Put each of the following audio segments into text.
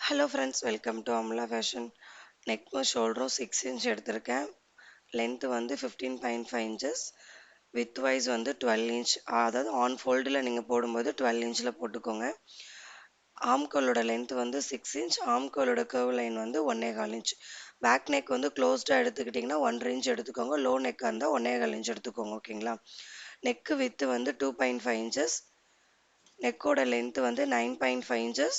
Hello friends, welcome to Amla Fashion. Neck shoulder 6 inch எடுத்திருக்கேன். Length வந்து 15.5 inches. Width wise வந்து 12 inch. அதாவது on foldல நீங்க போடும்போது 12 inchல போட்டுக்கோங்க. ஆம்கோலோட லென்த் வந்து 6 inch. ஆம்கோலோட curve line வந்து 1.25 inch. பேக் நெக் வந்து க்ளோஸ்டாக எடுத்துக்கிட்டிங்கன்னா 1 inch எடுத்துக்கோங்க. லோ நெக்காக இருந்தால் 1.25 inch எடுத்துக்கோங்க. ஓகேங்களா? நெக்கு வித்து வந்து 2.5 inches. நெக்கோட லென்த் வந்து 9.5 inches.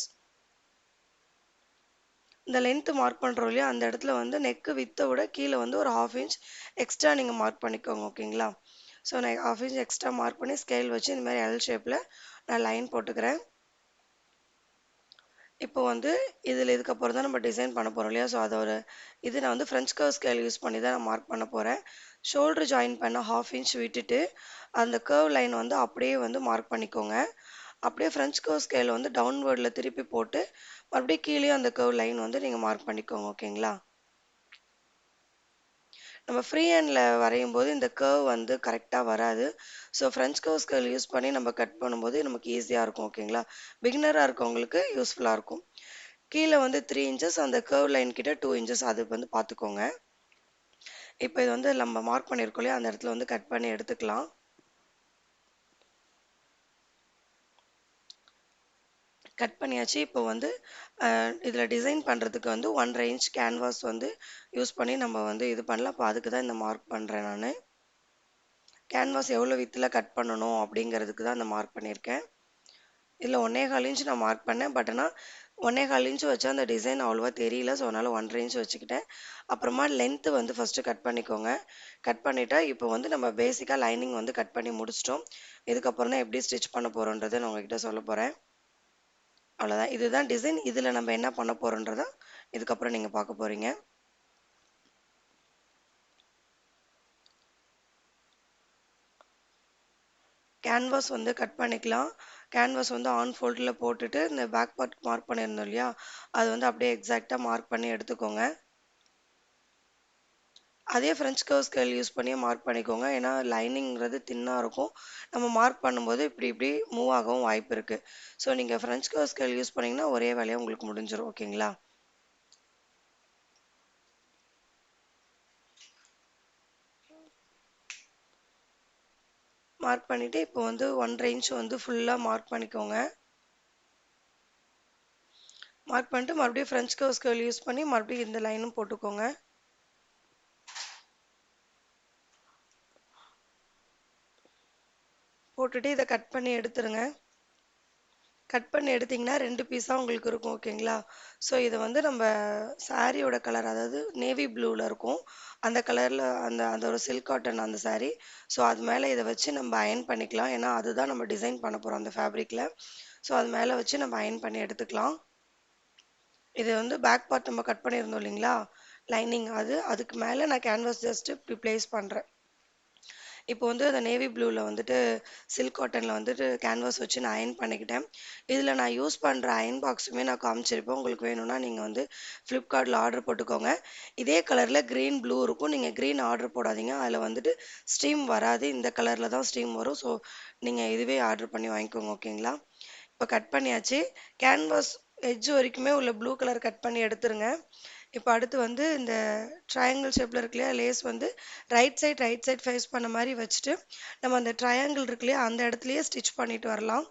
இந்த லென்த் மார்க் பண்ணுறோம் இல்லையா அந்த இடத்துல வந்து நெக்கு வித்தை விட கீழே வந்து ஒரு ½ inch எக்ஸ்ட்ரா நீங்கள் மார்க் பண்ணிக்கோங்க. ஓகேங்களா? ஸோ நான் ½ inch எக்ஸ்ட்ரா மார்க் பண்ணி ஸ்கேல் வச்சு இந்த மாதிரி எல் ஷேப்பில் நான் லைன் போட்டுக்கிறேன். இப்போ வந்து இதுக்கப்புறம் தான் நம்ம டிசைன் பண்ண போகிறோம் இல்லையா? ஸோ அதோட நான் வந்து ஃப்ரெஞ்ச் கர்வ் ஸ்கேல் யூஸ் பண்ணி தான் நான் மார்க் பண்ண போகிறேன். ஷோல்டர் ஜாயின் பண்ண ½ inch விட்டுட்டு அந்த கர்வ் லைன் வந்து அப்படியே வந்து மார்க் பண்ணிக்கோங்க. அப்படியே ஃப்ரெஞ்ச் கர்வ் ஸ்கேல் வந்து டவுன்வேர்டில் திருப்பி போட்டு மறுபடியும் கீழே அந்த கர்வ் லைன் வந்து நீங்கள் மார்க் பண்ணிக்கோங்க. ஓகேங்களா? நம்ம ஃப்ரீ ஹேண்டில் வரையும் போது இந்த கர்வ் வந்து கரெக்டாக வராது. So French curve scale use பண்ணி நம்ம கட் பண்ணும்போது நமக்கு ஈஸியாக இருக்கும். ஓகேங்களா? பிகினராக இருக்கவங்களுக்கு யூஸ்ஃபுல்லாக இருக்கும். கீழே வந்து 3 inches அந்த கர்வ் லைன் கிட்ட 2 inches அது வந்து பார்த்துக்கோங்க. இப்போ இது வந்து நம்ம மார்க் பண்ணியிருக்கோம் இல்லையா அந்த இடத்துல வந்து கட் பண்ணி எடுத்துக்கலாம். கட் பண்ணியாச்சு. இப்போ வந்து இதில் டிசைன் பண்ணுறதுக்கு வந்து 1.5 inch கேன்வாஸ் வந்து யூஸ் பண்ணி நம்ம வந்து இது பண்ணலாம். அப்போ அதுக்கு தான் இந்த மார்க் பண்ணுறேன் நான். கேன்வாஸ் எவ்வளோ வித்தில் கட் பண்ணணும் அப்படிங்கிறதுக்கு தான் அந்த மார்க் பண்ணியிருக்கேன். இதில் 1.25 inch நான் மார்க் பண்ணேன். பட் ஆனால் 1.25 inch வச்சா அந்த டிசைன் அவ்வளோவா தெரியல. ஸோ அதனால் 1.5 inch வச்சுக்கிட்டேன். அப்புறமா லென்த்து வந்து ஃபஸ்ட்டு கட் பண்ணிக்கோங்க. கட் பண்ணிவிட்டா இப்போ வந்து நம்ம பேசிக்காக லைனிங் வந்து கட் பண்ணி முடிச்சிட்டோம். இதுக்கப்புறம் தான் எப்படி ஸ்டிச் பண்ண போகிறோன்றதை நான் உங்ககிட்ட சொல்ல போகிறேன். அவ்வளோதான். இதுதான் டிசைன். இதில் நம்ம என்ன பண்ண போகிறோன்றதை இதுக்கப்புறம் நீங்கள் பார்க்க போகிறீங்க. கேன்வாஸ் வந்து கட் பண்ணிக்கலாம். கேன்வாஸ் வந்து ஆன் ஃபோல்டில் போட்டுட்டு இந்த பேக் பார்ட் மார்க் பண்ணியிருந்தோம் இல்லையா அது வந்து அப்படியே எக்ஸாக்டாக மார்க் பண்ணி எடுத்துக்கோங்க. அதே ஃப்ரெஞ்ச் கர்வ் ஸ்கேல் யூஸ் பண்ணியே மார்க் பண்ணிக்கோங்க. ஏன்னா லைனிங்கிறது தின்னாக இருக்கும். நம்ம மார்க் பண்ணும்போது இப்படி இப்படி மூவ் ஆகவும் வாய்ப்பு இருக்குது. ஸோ நீங்கள் ஃப்ரெஞ்ச் கர்வ் ஸ்கேல் யூஸ் பண்ணிங்கன்னா ஒரே வேலையாக உங்களுக்கு முடிஞ்சிடும். ஓகேங்களா? மார்க் பண்ணிவிட்டு இப்போ வந்து 1.5 inch வந்து ஃபுல்லாக மார்க் பண்ணிக்கோங்க. மார்க் பண்ணிட்டு மறுபடியும் ஃப்ரெஞ்ச் கர்வ் ஸ்கேல் யூஸ் பண்ணி மறுபடியும் இந்த லைனும் போட்டுக்கோங்க. போட்டுட்டு இதை கட் பண்ணி எடுத்துருங்க. கட் பண்ணி எடுத்திங்கன்னா 2 பீஸாக உங்களுக்கு இருக்கும். ஓகேங்களா? ஸோ இதை வந்து நம்ம சாரியோட கலர் அதாவது நேவி ப்ளூவில் இருக்கும். அந்த கலரில் அதோட சில்க் காட்டன் அந்த சாரீ. ஸோ அது மேலே இதை வச்சு நம்ம அயன் பண்ணிக்கலாம். ஏன்னா அதுதான் நம்ம டிசைன் பண்ண போகிறோம் அந்த ஃபேப்ரிக்கில். ஸோ அது மேலே வச்சு நம்ம அயன் பண்ணி எடுத்துக்கலாம். இது வந்து பேக் பார்ட் நம்ம கட் பண்ணியிருந்தோம் இல்லைங்களா லைனிங் அதுக்கு மேலே நான் கேன்வாஸ் ஜஸ்ட்டு இப்படி ப்ளேஸ் பண்ணுறேன். இப்போ வந்து அந்த நேவி ப்ளூவில் வந்துட்டு சில்க் காட்டனில் வந்துட்டு கேன்வாஸ் வச்சு நான் அயன் பண்ணிக்கிட்டேன். இதில் நான் யூஸ் பண்ணுற அயன் பாக்ஸுமே நான் காமிச்சிருப்பேன். உங்களுக்கு வேணும்னா நீங்கள் வந்து ஃப்ளிப்கார்ட்டில் ஆர்டர் போட்டுக்கோங்க. இதே கலரில் க்ரீன் ப்ளூ இருக்கும். நீங்கள் க்ரீன் ஆர்டர் போடாதீங்க. அதில் வந்துட்டு ஸ்டீம் வராது. இந்த கலரில் தான் ஸ்டீம் வரும். ஸோ நீங்கள் இதுவே ஆர்டர் பண்ணி வாங்கிக்கோங்க. ஓகேங்களா? இப்போ கட் பண்ணியாச்சு. கேன்வாஸ் எட்ஜ் வரைக்குமே உள்ள ப்ளூ கலர் கட் பண்ணி எடுத்துருங்க. இப்போ அடுத்து வந்து இந்த ட்ரையாங்கிள் ஷேப்பில் இருக்கு இல்லையா லேஸ் வந்து ரைட் சைட் ஃபேஸ் பண்ண மாதிரி வச்சுட்டு நம்ம அந்த ட்ரையாங்கிள் இருக்கு இல்லையா அந்த இடத்துலையே ஸ்டிச் பண்ணிட்டு வரலாம்.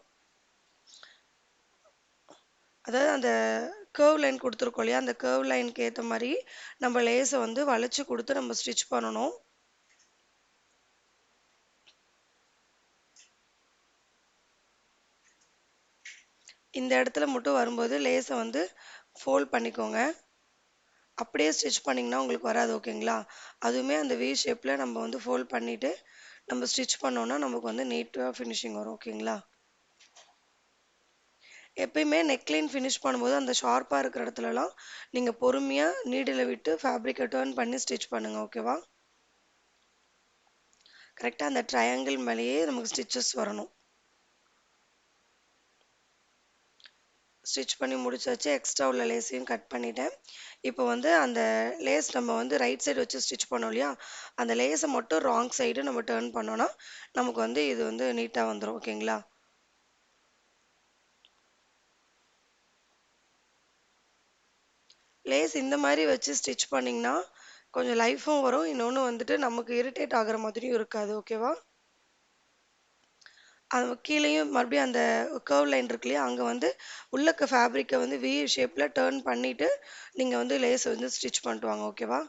அதாவது அந்த கர்வ் லைன் கொடுத்துருக்கோம் இல்லையா அந்த கர்வ் லைனுக்கு ஏற்ற மாதிரி நம்ம லேஸை வந்து வளைச்சி கொடுத்து நம்ம ஸ்டிச் பண்ணணும். இந்த இடத்துல மட்டும் வரும்போது லேஸை வந்து ஃபோல்ட் பண்ணிக்கோங்க. அப்படியே ஸ்டிச் பண்ணிங்கன்னா உங்களுக்கு வராது. ஓகேங்களா? அதுவுமே அந்த வி ஷேப்பில் நம்ம வந்து ஃபோல்ட் பண்ணிவிட்டு நம்ம ஸ்டிச் பண்ணோன்னா நமக்கு வந்து நீட்டாக ஃபினிஷிங் வரும். ஓகேங்களா? எப்பயுமே நெக்லைன் ஃபினிஷ் பண்ணும்போது அந்த ஷார்ப்பாக இருக்கிற இடத்துலலாம் நீங்கள் பொறுமையாக நீடில் விட்டு ஃபேப்ரிக்கை டர்ன் பண்ணி ஸ்டிச் பண்ணுங்கள். ஓகேவா? கரெக்டாக அந்த ட்ரையாங்கிள் மேலேயே நமக்கு ஸ்டிச்சஸ் வரணும். ஸ்டிச் பண்ணி முடிச்சாச்சு. எக்ஸ்ட்ரா உள்ள லேஸையும் கட் பண்ணிட்டேன். இப்போ வந்து அந்த லேஸ் நம்ம வந்து ரைட் சைடு வச்சு ஸ்டிச் பண்ணோம் இல்லையா அந்த லேஸை மட்டும் ராங் சைடு நம்ம டர்ன் பண்ணோன்னா நமக்கு வந்து இது வந்து நீட்டாக வந்துடும். ஓகேங்களா? லேஸ் இந்த மாதிரி வச்சு ஸ்டிச் பண்ணிங்கன்னா கொஞ்சம் லைஃபும் வரும். இன்னொன்று வந்துட்டு நமக்கு இரிட்டேட் ஆகுற மாதிரியும் இருக்காது. ஓகேவா? அது கீழேயும் மறுபடியும் அந்த கர்வ் லைன் இருக்கு இல்லையா, அங்கே வந்து உள்ளக்க ஃபேப்ரிக்கை வந்து வி ஷேப்பில் டேர்ன் பண்ணிவிட்டு நீங்கள் வந்து லேஸ் வந்து ஸ்டிச் பண்ணிட்டு வாங்க. ஓகேவா?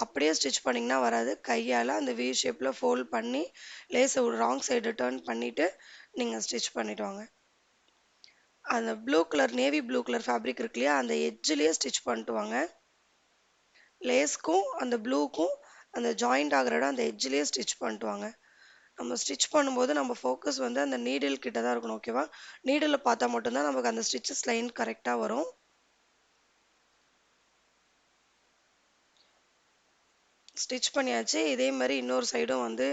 அப்படியே ஸ்டிச் பண்ணிங்கன்னா வராது. கையால் அந்த வி ஷேப்பில் ஃபோல்ட் பண்ணி லேஸை ஒரு ராங் சைடு டேர்ன் பண்ணிவிட்டு நீங்கள் ஸ்டிச் பண்ணிட்டு வாங்க. அந்த blue colour navy blue colour fabric இருக்கு இல்லையா, அந்த எட்ஜ்லேயே ஸ்டிச் பண்ணிட்டு வாங்க. லேஸ்க்கும் அந்த ப்ளூக்கும் அந்த ஜாயிண்ட் ஆகிற இடம் அந்த எட்ஜ்லேயே ஸ்டிச் பண்ணிட்டு வாங்க. நம்ம ஸ்டிச் பண்ணும்போது நம்ம ஃபோக்கஸ் வந்து அந்த நீடில் கிட்ட தான் இருக்கணும். ஓகேவா? நீடில் பார்த்தா மட்டும்தான் நமக்கு அந்த ஸ்டிச்சஸ் லைன் கரெக்டாக வரும். ஸ்டிச் பண்ணியாச்சு. இதே மாதிரி இன்னொரு சைடும் வந்து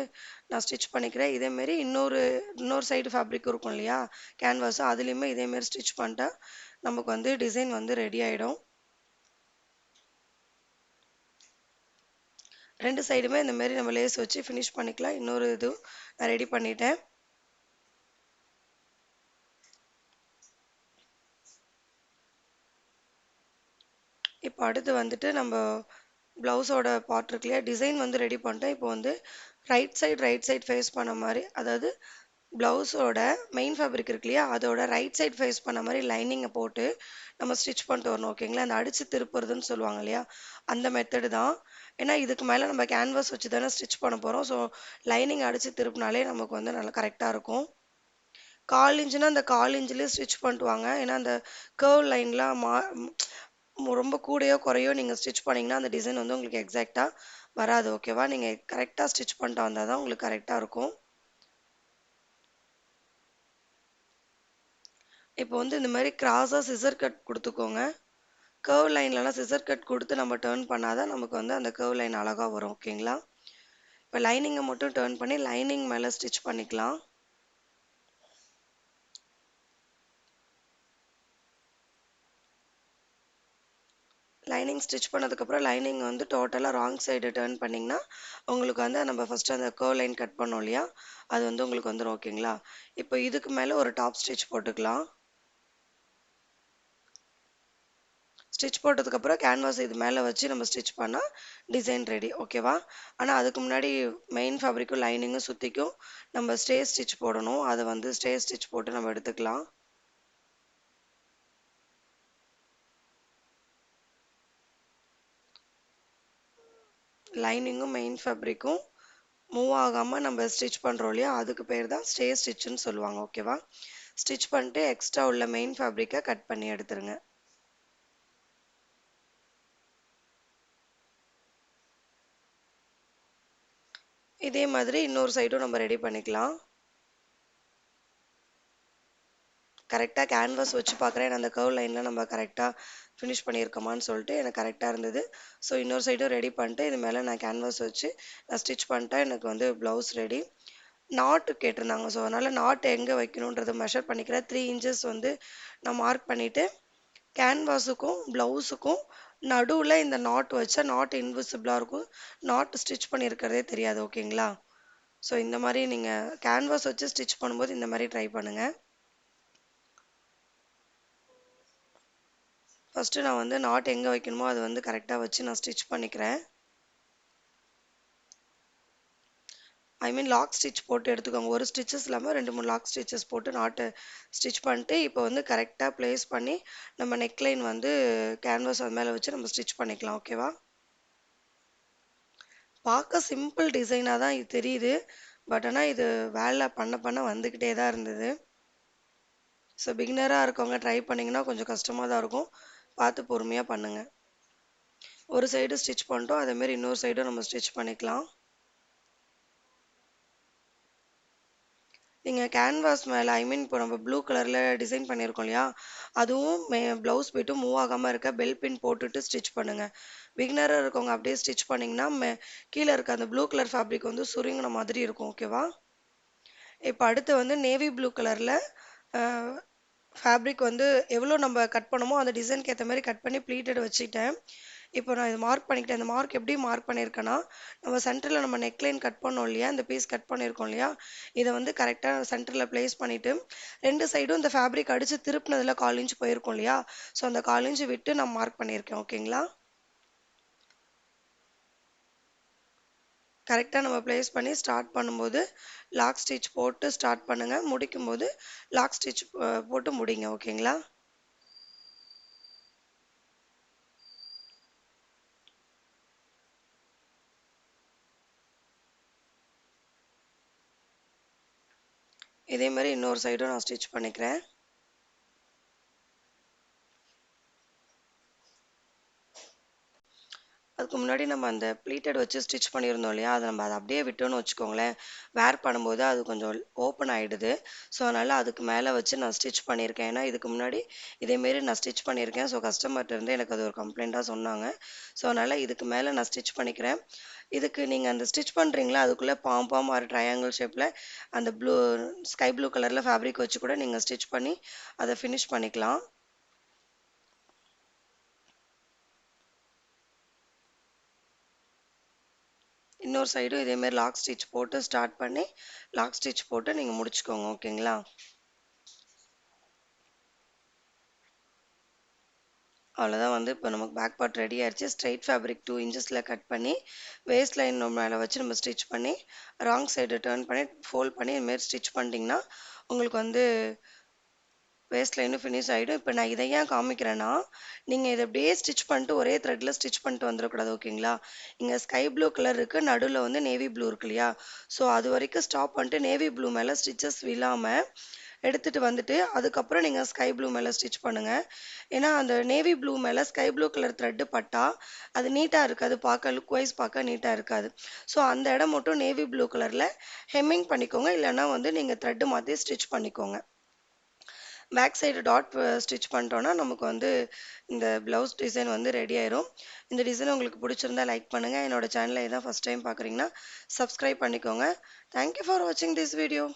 நான் ஸ்டிச் பண்ணிக்கிறேன். இதே மாதிரி இன்னொரு சைடு ஃபேப்ரிக் இருக்கும் இல்லையா, கேன்வாஸ், அதுலேயுமே இதே மாதிரி ஸ்டிச் பண்ணிட்டா நமக்கு வந்து டிசைன் வந்து ரெடி ஆகிடும். ரெண்டு சைடுமே இந்த மாதிரி நம்ம லேஸ் வச்சு ஃபினிஷ் பண்ணிக்கலாம். இன்னொரு இது நான் ரெடி பண்ணிட்டேன். இப்போ அடுத்து வந்துட்டு நம்ம ப்ளவுஸோட பார்ட் இருக்கு இல்லையா, டிசைன் வந்து ரெடி பண்ணிட்டேன். இப்போ வந்து ரைட் சைடு ஃபேஸ் பண்ண மாதிரி, அதாவது ப்ளவுஸோட மெயின் ஃபேப்ரிக் இருக்கு இல்லையா, அதோட ரைட் சைடு ஃபேஸ் பண்ண மாதிரி லைனிங்கை போட்டு நம்ம ஸ்டிச் பண்ணிட்டு வரணும். ஓகேங்களா? அந்த அடித்து திருப்புறதுன்னு சொல்லுவாங்க இல்லையா, அந்த மெத்தடு தான். ஏன்னா இதுக்கு மேலே நம்ம கேன்வாஸ் வச்சு தானே ஸ்டிச் பண்ண போகிறோம். ஸோ லைனிங் அடித்து திருப்பினாலே நமக்கு வந்து நல்லா கரெக்டாக இருக்கும். 1/4 இன்ச்சுனா அந்த 1/4 இன்ச்லேயே ஸ்டிச் பண்ணிட்டு வாங்க. ஏன்னா அந்த கர்வ் லைன்லாம் ரொம்ப கூடயோ குறையோ நீங்கள் ஸ்டிச் பண்ணிங்கன்னா அந்த டிசைன் வந்து உங்களுக்கு எக்ஸாக்டாக வராது. ஓகேவா? நீங்கள் கரெக்டாக ஸ்டிச் பண்ணிட்டு வந்தால் தான் உங்களுக்கு கரெக்டாக இருக்கும். இப்போ வந்து இந்த மாதிரி கிராஸாக சிசர் கட் கொடுத்துக்கோங்க. கர்வ் லைன்லலாம் சிசர் கட் கொடுத்து நம்ம டேர்ன் பண்ணாதான் நமக்கு வந்து அந்த கர்வ் லைன் அழகாக வரும். ஓகேங்களா? இப்போ லைனிங்கை மட்டும் டேர்ன் பண்ணி லைனிங் மேலே ஸ்டிச் பண்ணிக்கலாம். லைனிங் ஸ்டிச் பண்ணதுக்கப்புறம் லைனிங் வந்து டோட்டலாக ராங் சைடு டேர்ன் பண்ணிங்கன்னா உங்களுக்கு வந்து நம்ம ஃபஸ்ட்டு அந்த கர்வ் லைன் கட் பண்ணோம் இல்லையா, அது வந்து உங்களுக்கு வந்துடும். ஓகேங்களா? இப்போ இதுக்கு மேலே ஒரு டாப் ஸ்டிச் போட்டுக்கலாம். ஸ்டிச் போட்டதுக்கப்புறம் கேன்வாஸ் இது மேலே வச்சு நம்ம ஸ்டிச் பண்ணால் டிசைன் ரெடி. ஓகேவா? ஆனால் அதுக்கு முன்னாடி மெயின் ஃபேப்ரிக்கும் லைனிங்கும் சுற்றிக்கும் நம்ம ஸ்டே ஸ்டிச் போடணும். அதை வந்து ஸ்டே ஸ்டிச் போட்டு நம்ம எடுத்துக்கலாம். லைனிங்கும் மெயின் ஃபேப்ரிக்கும் மூவ் ஆகாமல் நம்ம ஸ்டிச் பண்ணுறோம் இல்லையா, அதுக்கு பேர் தான் ஸ்டே ஸ்டிச்சுன்னு சொல்லுவாங்க. ஓகேவா? ஸ்டிச் பண்ணிட்டு எக்ஸ்ட்ரா உள்ள மெயின் ஃபேப்ரிக்கை கட் பண்ணி எடுத்துருங்க. இதே மாதிரி இன்னொரு சைடும் நம்ம ரெடி பண்ணிக்கலாம். கரெக்டாக கேன்வாஸ் வச்சு பார்க்குறேன். அந்த கர்வ் லைனில் நம்ம கரெக்டாக ஃபினிஷ் பண்ணியிருக்கோமான்னு சொல்லிட்டு எனக்கு கரெக்டாக இருந்தது. ஸோ இன்னொரு சைடும் ரெடி பண்ணிட்டு இது மேலே நான் கேன்வாஸ் வச்சு நான் ஸ்டிச் பண்ணிட்டேன். எனக்கு வந்து ப்ளவுஸ் ரெடி. நாட்டு கேட்டிருந்தாங்க. ஸோ அதனால் நாட் எங்கே வைக்கணுன்றதை மெஷர் பண்ணிக்கிறேன். 3 இன்ச்சஸ் வந்து நான் மார்க் பண்ணிவிட்டு கேன்வாஸுக்கும் ப்ளவுஸுக்கும் நடுவில் இந்த நாட் வச்சா நாட் இன்விசிபிளாக இருக்கும். நாட் ஸ்டிச் பண்ணியிருக்கிறதே தெரியாது. ஓகேங்களா? ஸோ இந்த மாதிரி நீங்கள் கேன்வாஸ் வச்சு ஸ்டிச் பண்ணும்போது இந்த மாதிரி ட்ரை பண்ணுங்கள். ஃபஸ்ட்டு நான் வந்து நாட் எங்கே வைக்கணுமோ அதை வந்து கரெக்டாக வச்சு நான் ஸ்டிச் பண்ணிக்கிறேன். ஐ மீன் லாக் ஸ்டிச் போட்டு எடுத்துக்கோங்க. ஒரு ஸ்டிச்சஸ் இல்லாமல் 2 3 லாக் ஸ்டிச்சஸ் போட்டு நாட்டு ஸ்டிச் பண்ணிட்டு இப்போ வந்து கரெக்டாக ப்ளேஸ் பண்ணி நம்ம நெக்லைன் வந்து கேன்வாஸ் அது மேலே வச்சு நம்ம ஸ்டிச் பண்ணிக்கலாம். ஓகேவா? பார்க்க சிம்பிள் டிசைனாக தான் இது தெரியுது. பட் ஆனால் இது வேலை பண்ண பண்ண வந்துக்கிட்டே தான் இருந்தது. ஸோ பிகினராக இருக்கவங்க ட்ரை பண்ணிங்கன்னா கொஞ்சம் கஷ்டமாக தான் இருக்கும். பார்த்து பொறுமையாக பண்ணுங்கள். ஒரு சைடு ஸ்டிச் பண்ணிட்டோம். அதேமாரி இன்னொரு சைடும் நம்ம ஸ்டிச் பண்ணிக்கலாம். நீங்கள் கேன்வாஸ் மேலே ஐ மீன் இப்போ நம்ம ப்ளூ கலரில் டிசைன் பண்ணியிருக்கோம் இல்லையா, அதுவும் ப்ளவுஸ் போய்ட்டு மூவ் ஆகாமல் இருக்க பெல் பின் போட்டுட்டு ஸ்டிச் பண்ணுங்கள். பிகினராக இருக்கவங்க அப்படியே ஸ்டிச் பண்ணிங்கன்னா கீழே இருக்க அந்த ப்ளூ கலர் ஃபேப்ரிக் வந்து சுருங்கின மாதிரி இருக்கும். ஓகேவா? இப்போ அடுத்து வந்து நேவி ப்ளூ கலரில் ஃபேப்ரிக் வந்து எவ்வளோ நம்ம கட் பண்ணமோ அந்த டிசைனுக்கு ஏற்ற மாதிரி கட் பண்ணி ப்ளீட்டட் வச்சுட்டேன். இப்போ நான் இது மார்க் பண்ணிக்கிட்டேன். இந்த மார்க் எப்படி மார்க் பண்ணியிருக்கேன்னா, நம்ம சென்டர்ல நம்ம நெக்லைன் கட் பண்ணோம் இல்லையா? இந்த பீஸ் கட் பண்ணியிருக்கோம் இல்லையா? இத வந்து கரெக்ட்டா சென்டர்ல பிளேஸ் பண்ணிட்டு, 2 சைடும் இந்த ஃபேப்ரிக் அடிச்சு திருப்புனதுல 1/4 இன்ச் போயிருக்கும் இல்லையா? ஸோ அந்த 1/4 இன்ச் விட்டு நான் மார்க் பண்ணியிருக்கேன். ஓகேங்களா? கரெக்ட்டா நம்ம பிளேஸ் பண்ணி ஸ்டார்ட் பண்ணும்போது, லாக் ஸ்டிச் போட்டு ஸ்டார்ட் பண்ணுங்க. முடிக்கும்போது லாக் ஸ்டிச் போட்டு முடிங்க. ஓகேங்களா? இதே மாரி இன்னொரு சைடும் நான் ஸ்டிச் பண்ணிக்கிறேன். அதுக்கு முன்னாடி நம்ம அந்த ப்ளீட்டட் வச்சு ஸ்டிச் பண்ணியிருந்தோம் இல்லையா? அத அப்படியே விட்டோம்னு வச்சுக்கோங்களேன், வேர் பண்ணும்போது அது கொஞ்சம் ஓப்பன் ஆயிடுது. ஸோ, அதனால அதுக்கு மேல வச்சு நான் ஸ்டிச் பண்ணியிருக்கேன். ஏன்னா, இதுக்கு முன்னாடி இதேமாரி நான் ஸ்டிச் பண்ணியிருக்கேன். ஸோ, கஸ்டமர்ட்ட இருந்து எனக்கு அது ஒரு கம்ப்ளைண்ட்டா சொன்னாங்க. ஸோ, அதனால இதுக்கு மேல நான் ஸ்டிச் பண்ணிக்கிறேன். இதுக்கு நீங்க அந்த ஸ்டிச் பண்றீங்களா, அதுக்குள்ள பாம் ஆர் ட்ரையாங்கிள் ஷேப்ல அந்த ஸ்கை ப்ளூ கலர்ல ஃபேப்ரிக் வச்சு கூட நீங்க ஸ்டிச் பண்ணி அத ஃபினிஷ் பண்ணிக்கலாம். இன்னொரு சைடும் இதே மாரி லாக் ஸ்டிச் போட்டு ஸ்டார்ட் பண்ணி, லாக் ஸ்டிச் போட்டு நீங்க முடிச்சுக்கோங்க. ஓகேங்களா? அவ்வளோதான் வந்து இப்போ நமக்கு பேக் பார்ட் ரெடி ஆயிடுச்சு. ஸ்ட்ரெயிட் ஃபேப்ரிக் 2 இன்ச்சஸ்ல கட் பண்ணி, வேஸ்ட் லைன் மேல வச்சு நம்ம ஸ்டிச் பண்ணி, ராங் சைடு டர்ன் பண்ணி, ஃபோல்ட் பண்ணி இது மாரி ஸ்டிச் பண்ணிட்டீங்கன்னா, உங்களுக்கு வந்து வேஸ்ட் லைனும் ஃபினிஷ் ஆயிடும். இப்ப நான் இத ஏன் காமிக்கிறேன்னா, நீங்க இத அப்படியே ஸ்டிச் பண்ணிட்டு ஒரே த்ரெட்ல ஸ்டிச் பண்ணிட்டு வந்துரக்கூடாது. ஓகேங்களா? இங்க ஸ்கை ப்ளூ கலர் இருக்கு. நடுவுல வந்து நேவி ப்ளூ இருக்கு இல்லையா? ஸோ அது வரைக்கும் ஸ்டாப் பண்ணிட்டு நேவி ப்ளூ மேல ஸ்டிச்சஸ் விழாம எடுத்துட்டு வந்துட்டு, அதுக்கப்புறம் நீங்க ஸ்கை ப்ளூ மேல ஸ்டிச் பண்ணுங்க. ஏன்னா, அந்த நேவி ப்ளூ மேல ஸ்கை ப்ளூ கலர் த்ரெட் பட்டா, அது நீட்டா இருக்காது. பார்க்க லுக் வைஸ் பார்க்க நீட்டா இருக்காது. ஸோ அந்த இடம் மட்டும் நேவி ப்ளூ கலர்ல ஹெம்மிங் பண்ணிக்கோங்க. இல்லன்னா வந்து நீங்க த்ரெட் மாத்தி ஸ்டிச் பண்ணிக்கோங்க. பேக் சைடு டாட் ஸ்டிச் பண்ணிட்டோம்னா, நமக்கு வந்து இந்த ப்ளவுஸ் டிசைன் வந்து ரெடி ஆயிரும். இந்த டிசைன் உங்களுக்கு பிடிச்சிருந்தா லைக் பண்ணுங்க. என்னோட சேனல இதான் ஃபர்ஸ்ட் டைம் பார்க்குறீங்கன்னா, சப்ஸ்கிரைப் பண்ணிக்கோங்க. தேங்க் யூ ஃபார் வாட்சிங் திஸ் வீடியோ.